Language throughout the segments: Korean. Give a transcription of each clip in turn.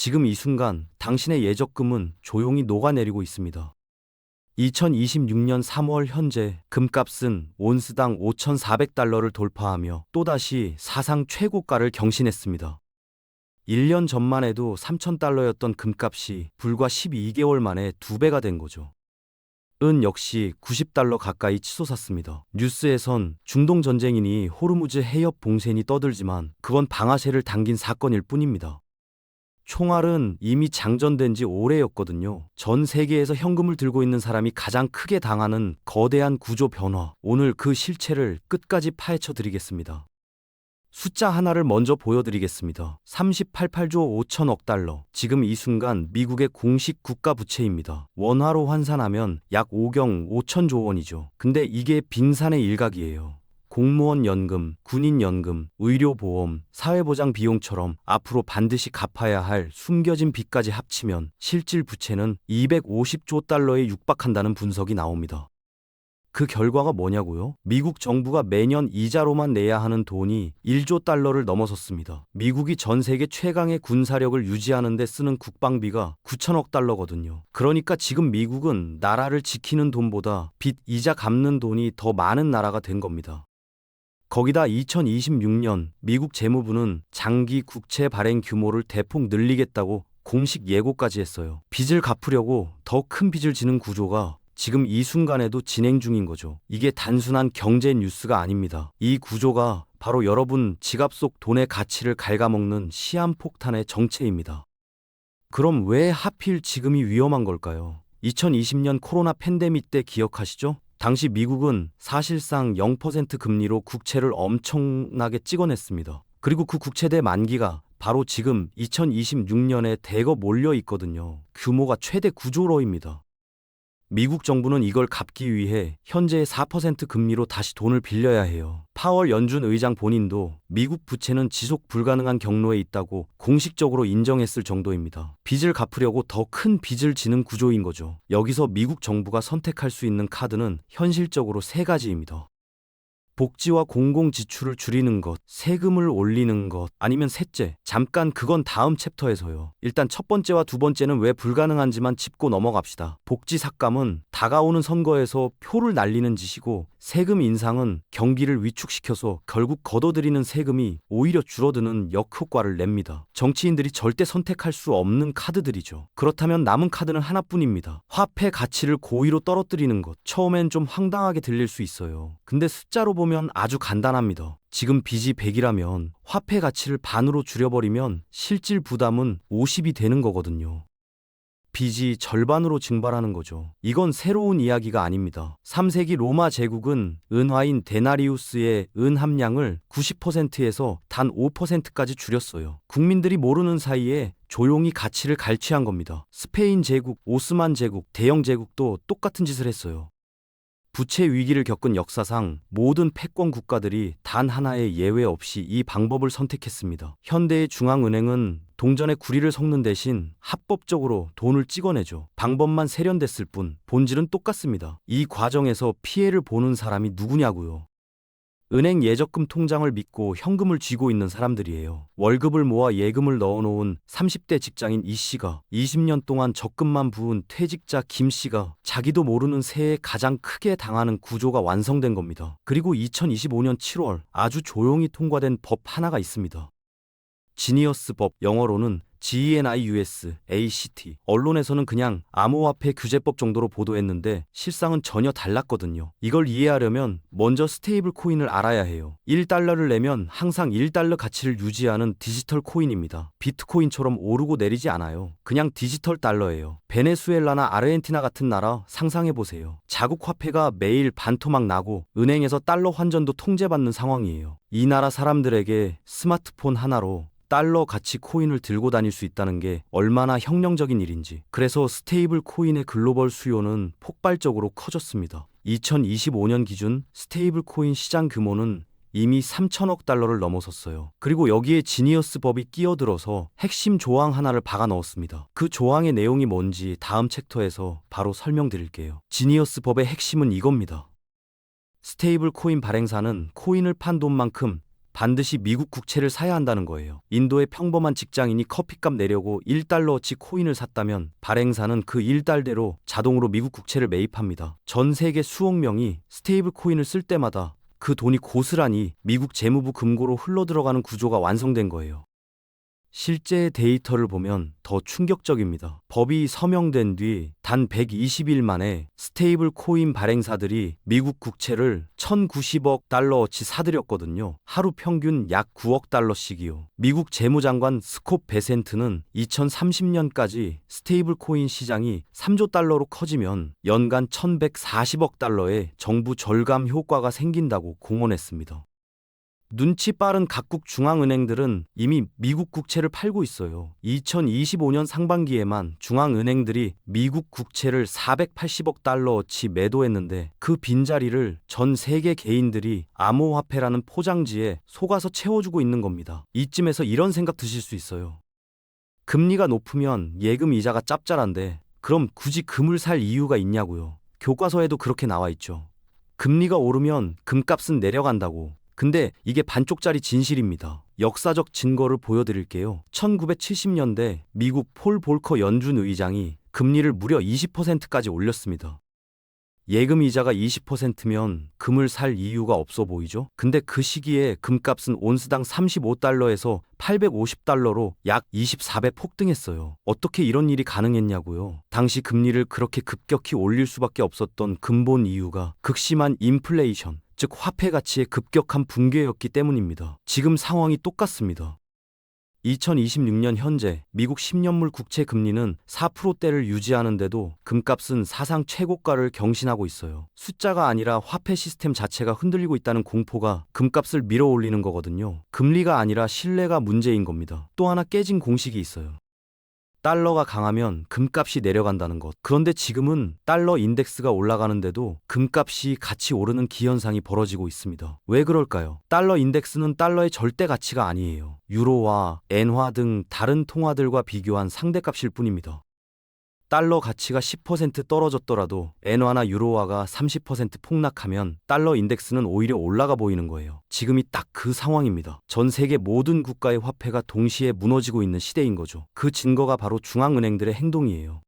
지금 이 순간 당신의 예적금은 조용히 녹아내리고 있습니다. 2026년 3월 현재 금값은 온스당 5,400달러를 돌파하며 또다시 사상 최고가를 경신했습니다. 1년 전만 해도 3,000달러였던 금값이 불과 12개월 만에 2배가 된 거죠. 은 역시 90달러 가까이 치솟았습니다. 뉴스에선 중동 전쟁이니 호르무즈 해협 봉쇄니 떠들지만 그건 방아쇠를 당긴 사건일 뿐입니다. 총알은 이미 장전된 지 오래였거든요. 전 세계에서 현금을 들고 있는 사람이 가장 크게 당하는 거대한 구조 변화. 오늘 그 실체를 끝까지 파헤쳐 드리겠습니다. 숫자 하나를 먼저 보여드리겠습니다. 38조 5천억 달러. 지금 이 순간 미국의 공식 국가 부채입니다. 원화로 환산하면 약 5경 5천조 원이죠. 근데 이게 빙산의 일각이에요. 공무원 연금, 군인 연금, 의료보험, 사회보장 비용처럼 앞으로 반드시 갚아야 할 숨겨진 빚까지 합치면 실질 부채는 250조 달러에 육박한다는 분석이 나옵니다. 그 결과가 뭐냐고요? 미국 정부가 매년 이자로만 내야 하는 돈이 1조 달러를 넘어섰습니다. 미국이 전 세계 최강의 군사력을 유지하는 데 쓰는 국방비가 9천억 달러거든요. 그러니까 지금 미국은 나라를 지키는 돈보다 빚 이자 갚는 돈이 더 많은 나라가 된 겁니다. 거기다 2026년 미국 재무부는 장기 국채 발행 규모를 대폭 늘리겠다고 공식 예고까지 했어요. 빚을 갚으려고 더 큰 빚을 지는 구조가 지금 이 순간에도 진행 중인 거죠. 이게 단순한 경제 뉴스가 아닙니다. 이 구조가 바로 여러분 지갑 속 돈의 가치를 갉아먹는 시한폭탄의 정체입니다. 그럼 왜 하필 지금이 위험한 걸까요? 2020년 코로나 팬데믹 때 기억하시죠? 당시 미국은 사실상 0% 금리로 국채를 엄청나게 찍어냈습니다. 그리고 그 국채대 만기가 바로 지금 2026년에 대거 몰려 있거든요. 규모가 최대 9조러입니다. 미국 정부는 이걸 갚기 위해 현재의 4% 금리로 다시 돈을 빌려야 해요. 파월 연준 의장 본인도 미국 부채는 지속 불가능한 경로에 있다고 공식적으로 인정했을 정도입니다. 빚을 갚으려고 더 큰 빚을 지는 구조인 거죠. 여기서 미국 정부가 선택할 수 있는 카드는 현실적으로 세 가지입니다. 복지와 공공지출을 줄이는 것, 세금을 올리는 것, 아니면 셋째, 잠깐 그건 다음 챕터에서요. 일단 첫 번째와 두 번째는 왜 불가능한지만 짚고 넘어갑시다. 복지 삭감은 다가오는 선거에서 표를 날리는 짓이고, 세금 인상은 경기를 위축시켜서 결국 걷어들이는 세금이 오히려 줄어드는 역효과를 냅니다. 정치인들이 절대 선택할 수 없는 카드들이죠. 그렇다면 남은 카드는 하나뿐입니다. 화폐 가치를 고의로 떨어뜨리는 것. 처음엔 좀 황당하게 들릴 수 있어요. 근데 숫자로 보면 아주 간단합니다. 지금 빚이 100이라면 화폐 가치를 반으로 줄여버리면 실질 부담은 50이 되는 거거든요. 빚이 절반으로 증발하는 거죠. 이건 새로운 이야기가 아닙니다. 3세기 로마 제국은 은화인 데나리우스의 은 함량을 90%에서 단 5%까지 줄였어요. 국민들이 모르는 사이에 조용히 가치를 갈취한 겁니다. 스페인 제국, 오스만 제국, 대영 제국도 똑같은 짓을 했어요. 부채 위기를 겪은 역사상 모든 패권 국가들이 단 하나의 예외 없이 이 방법을 선택했습니다. 현대의 중앙은행은 동전의 구리를 섞는 대신 합법적으로 돈을 찍어내죠. 방법만 세련됐을 뿐 본질은 똑같습니다. 이 과정에서 피해를 보는 사람이 누구냐고요. 은행 예적금 통장을 믿고 현금을 쥐고 있는 사람들이에요. 월급을 모아 예금을 넣어놓은 30대 직장인 이 씨가 20년 동안 적금만 부은 퇴직자 김 씨가 자기도 모르는 새해 가장 크게 당하는 구조가 완성된 겁니다. 그리고 2025년 7월 아주 조용히 통과된 법 하나가 있습니다. 지니어스법, 영어로는 GENIUS, ACT. 언론에서는 그냥 암호화폐 규제법 정도로 보도했는데 실상은 전혀 달랐거든요. 이걸 이해하려면 먼저 스테이블 코인을 알아야 해요. 1달러를 내면 항상 1달러 가치를 유지하는 디지털 코인입니다. 비트코인처럼 오르고 내리지 않아요. 그냥 디지털 달러예요. 베네수엘라나 아르헨티나 같은 나라 상상해보세요. 자국 화폐가 매일 반토막 나고 은행에서 달러 환전도 통제받는 상황이에요. 이 나라 사람들에게 스마트폰 하나로 달러 가치 코인을 들고 다닐 수 있다는 게 얼마나 혁명적인 일인지. 그래서 스테이블 코인의 글로벌 수요는 폭발적으로 커졌습니다. 2025년 기준 스테이블 코인 시장 규모는 이미 3천억 달러를 넘어섰어요. 그리고 여기에 지니어스 법이 끼어들어서 핵심 조항 하나를 박아 넣었습니다. 그 조항의 내용이 뭔지 다음 챕터에서 바로 설명드릴게요. 지니어스 법의 핵심은 이겁니다. 스테이블 코인 발행사는 코인을 판 돈만큼 반드시 미국 국채를 사야 한다는 거예요. 인도의 평범한 직장인이 커피값 내려고 1달러어치 코인을 샀다면 발행사는 그 1달대로 자동으로 미국 국채를 매입합니다. 전 세계 수억 명이 스테이블 코인을 쓸 때마다 그 돈이 고스란히 미국 재무부 금고로 흘러들어가는 구조가 완성된 거예요. 실제 데이터를 보면 더 충격적입니다. 법이 서명된 뒤 단 120일 만에 스테이블 코인 발행사들이 미국 국채를 1,090억 달러어치 사들였거든요. 하루 평균 약 9억 달러씩이요. 미국 재무장관 스콧 베센트는 2030년까지 스테이블 코인 시장이 3조 달러로 커지면 연간 1,140억 달러의 정부 절감 효과가 생긴다고 공언했습니다. 눈치 빠른 각국 중앙은행들은 이미 미국 국채를 팔고 있어요. 2025년 상반기에만 중앙은행들이 미국 국채를 480억 달러어치 매도했는데 그 빈자리를 전 세계 개인들이 암호화폐라는 포장지에 속아서 채워주고 있는 겁니다. 이쯤에서 이런 생각 드실 수 있어요. 금리가 높으면 예금 이자가 짭짤한데 그럼 굳이 금을 살 이유가 있냐고요. 교과서에도 그렇게 나와 있죠. 금리가 오르면 금값은 내려간다고. 근데 이게 반쪽짜리 진실입니다. 역사적 증거를 보여드릴게요. 1970년대 미국 폴 볼커 연준 의장이 금리를 무려 20%까지 올렸습니다. 예금 이자가 20%면 금을 살 이유가 없어 보이죠? 근데 그 시기에 금값은 온스당 35달러에서 850달러로 약 24배 폭등했어요. 어떻게 이런 일이 가능했냐고요? 당시 금리를 그렇게 급격히 올릴 수밖에 없었던 근본 이유가 극심한 인플레이션, 즉 화폐 가치의 급격한 붕괴였기 때문입니다. 지금 상황이 똑같습니다. 2026년 현재 미국 10년물 국채 금리는 4%대를 유지하는데도 금값은 사상 최고가를 경신하고 있어요. 숫자가 아니라 화폐 시스템 자체가 흔들리고 있다는 공포가 금값을 밀어올리는 거거든요. 금리가 아니라 신뢰가 문제인 겁니다. 또 하나 깨진 공식이 있어요. 달러가 강하면 금값이 내려간다는 것. 그런데 지금은 달러 인덱스가 올라가는데도 금값이 같이 오르는 기현상이 벌어지고 있습니다. 왜 그럴까요? 달러 인덱스는 달러의 절대 가치가 아니에요. 유로와 엔화 등 다른 통화들과 비교한 상대값일 뿐입니다. 달러 가치가 10% 떨어졌더라도 엔화나 유로화가 30% 폭락하면 달러 인덱스는 오히려 올라가 보이는 거예요. 지금이 딱 그 상황입니다. 전 세계 모든 국가의 화폐가 동시에 무너지고 있는 시대인 거죠. 그 증거가 바로 중앙은행들의 행동이에요.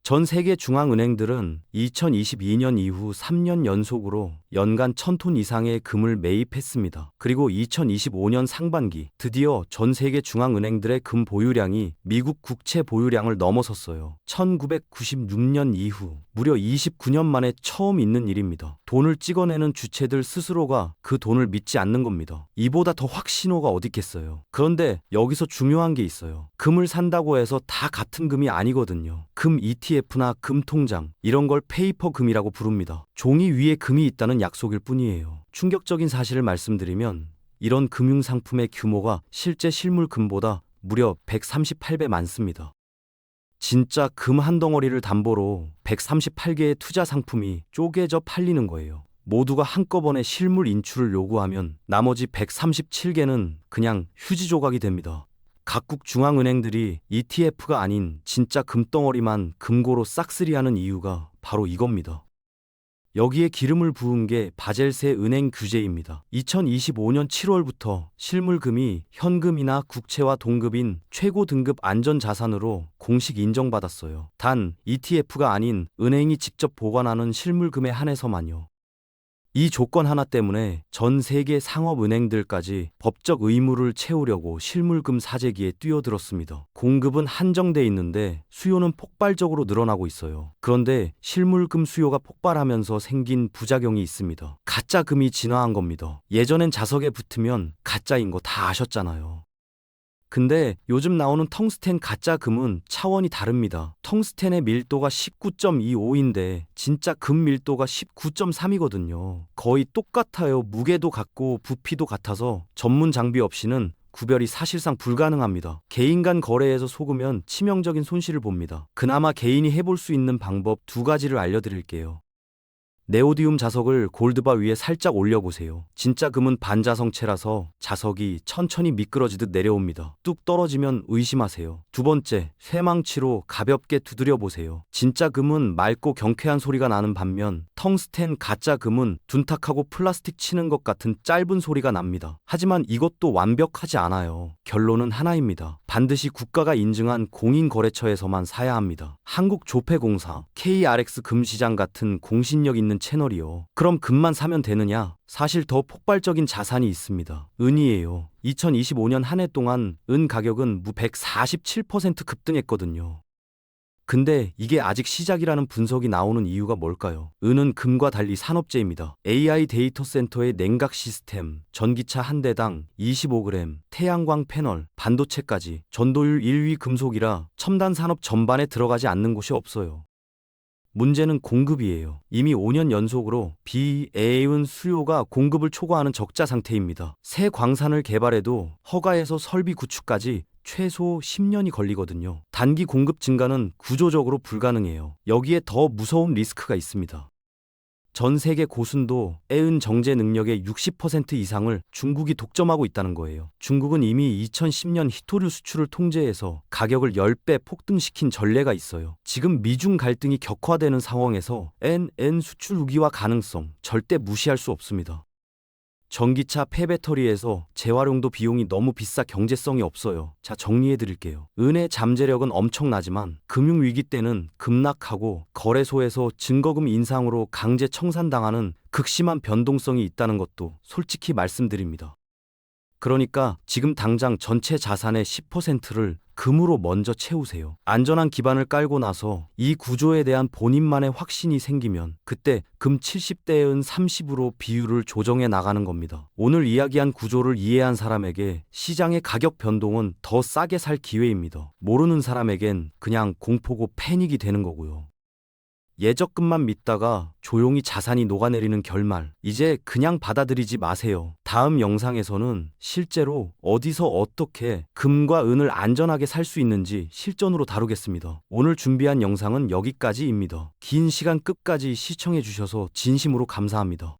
전 세계 중앙은행들은 2022년 이후 3년 연속으로 연간 1,000톤 이상의 금을 매입했습니다. 그리고 2025년 상반기 드디어 전 세계 중앙은행들의 금 보유량이 미국 국채 보유량을 넘어섰어요. 1996년 이후 무려 29년 만에 처음 있는 일입니다. 돈을 찍어내는 주체들 스스로가 그 돈을 믿지 않는 겁니다. 이보다 더 확신호가 어디 있겠어요. 그런데 여기서 중요한 게 있어요. 금을 산다고 해서 다 같은 금이 아니거든요. 금 ETF나 금 통장 이런 걸 페이퍼 금이라고 부릅니다. 종이 위에 금이 있다는 약속일 뿐이에요. 충격적인 사실을 말씀드리면 이런 금융상품의 규모가 실제 실물 금보다 무려 138배 많습니다. 진짜 금 한 덩어리를 담보로 138개의 투자 상품이 쪼개져 팔리는 거예요. 모두가 한꺼번에 실물 인출을 요구하면 나머지 137개는 그냥 휴지 조각이 됩니다. 각국 중앙은행들이 ETF가 아닌 진짜 금덩어리만 금고로 싹쓸이하는 이유가 바로 이겁니다. 여기에 기름을 부은 게 바젤세 은행 규제입니다. 2025년 7월부터 실물금이 현금이나 국채와 동급인 최고 등급 안전자산으로 공식 인정받았어요. 단 ETF가 아닌 은행이 직접 보관하는 실물금에 한해서만요. 이 조건 하나 때문에 전 세계 상업은행들까지 법적 의무를 채우려고 실물금 사재기에 뛰어들었습니다. 공급은 한정돼 있는데 수요는 폭발적으로 늘어나고 있어요. 그런데 실물금 수요가 폭발하면서 생긴 부작용이 있습니다. 가짜 금이 진화한 겁니다. 예전엔 자석에 붙으면 가짜인 거 다 아셨잖아요. 근데 요즘 나오는 텅스텐 가짜 금은 차원이 다릅니다. 텅스텐의 밀도가 19.25인데 진짜 금 밀도가 19.3이거든요. 거의 똑같아요. 무게도 같고 부피도 같아서 전문 장비 없이는 구별이 사실상 불가능합니다. 개인 간 거래에서 속으면 치명적인 손실을 봅니다. 그나마 개인이 해볼 수 있는 방법 두 가지를 알려드릴게요. 네오디움 자석을 골드바 위에 살짝 올려보세요. 진짜 금은 반자성체라서 자석이 천천히 미끄러지듯 내려옵니다. 뚝 떨어지면 의심하세요. 두 번째, 쇠망치로 가볍게 두드려 보세요. 진짜 금은 맑고 경쾌한 소리가 나는 반면 텅스텐 가짜 금은 둔탁하고 플라스틱 치는 것 같은 짧은 소리가 납니다. 하지만 이것도 완벽하지 않아요. 결론은 하나입니다. 반드시 국가가 인증한 공인거래처에서만 사야 합니다. 한국조폐공사, KRX 금시장 같은 공신력 있는 채널이요. 그럼 금만 사면 되느냐? 사실 더 폭발적인 자산이 있습니다. 은이에요. 2025년 한 해 동안 은 가격은 무 147% 급등했거든요. 근데 이게 아직 시작이라는 분석이 나오는 이유가 뭘까요? 은은 금과 달리 산업재입니다. AI 데이터 센터의 냉각 시스템, 전기차 한 대당 25g, 태양광 패널, 반도체까지 전도율 1위 금속이라 첨단 산업 전반에 들어가지 않는 곳이 없어요. 문제는 공급이에요. 이미 5년 연속으로 비애은 수요가 공급을 초과하는 적자 상태입니다. 새 광산을 개발해도 허가에서 설비 구축까지 최소 10년이 걸리거든요. 단기 공급 증가는 구조적으로 불가능해요. 여기에 더 무서운 리스크가 있습니다. 전 세계 고순도 애은 정제 능력의 60% 이상을 중국이 독점하고 있다는 거예요. 중국은 이미 2010년 희토류 수출을 통제해서 가격을 10배 폭등시킨 전례가 있어요. 지금 미중 갈등이 격화되는 상황에서 엔 수출 우기화 가능성 절대 무시할 수 없습니다. 전기차 폐배터리에서 재활용도 비용이 너무 비싸 경제성이 없어요. 자, 정리해 드릴게요. 은의 잠재력은 엄청나지만 금융위기 때는 급락하고 거래소에서 증거금 인상으로 강제 청산당하는 극심한 변동성이 있다는 것도 솔직히 말씀드립니다. 그러니까 지금 당장 전체 자산의 10%를 금으로 먼저 채우세요. 안전한 기반을 깔고 나서 이 구조에 대한 본인만의 확신이 생기면 그때 금 70대 은 30으로 비율을 조정해 나가는 겁니다. 오늘 이야기한 구조를 이해한 사람에게 시장의 가격 변동은 더 싸게 살 기회입니다. 모르는 사람에겐 그냥 공포고 패닉이 되는 거고요. 예적금만 믿다가 조용히 자산이 녹아내리는 결말, 이제 그냥 받아들이지 마세요. 다음 영상에서는 실제로 어디서 어떻게 금과 은을 안전하게 살 수 있는지 실전으로 다루겠습니다. 오늘 준비한 영상은 여기까지입니다. 긴 시간 끝까지 시청해 주셔서 진심으로 감사합니다.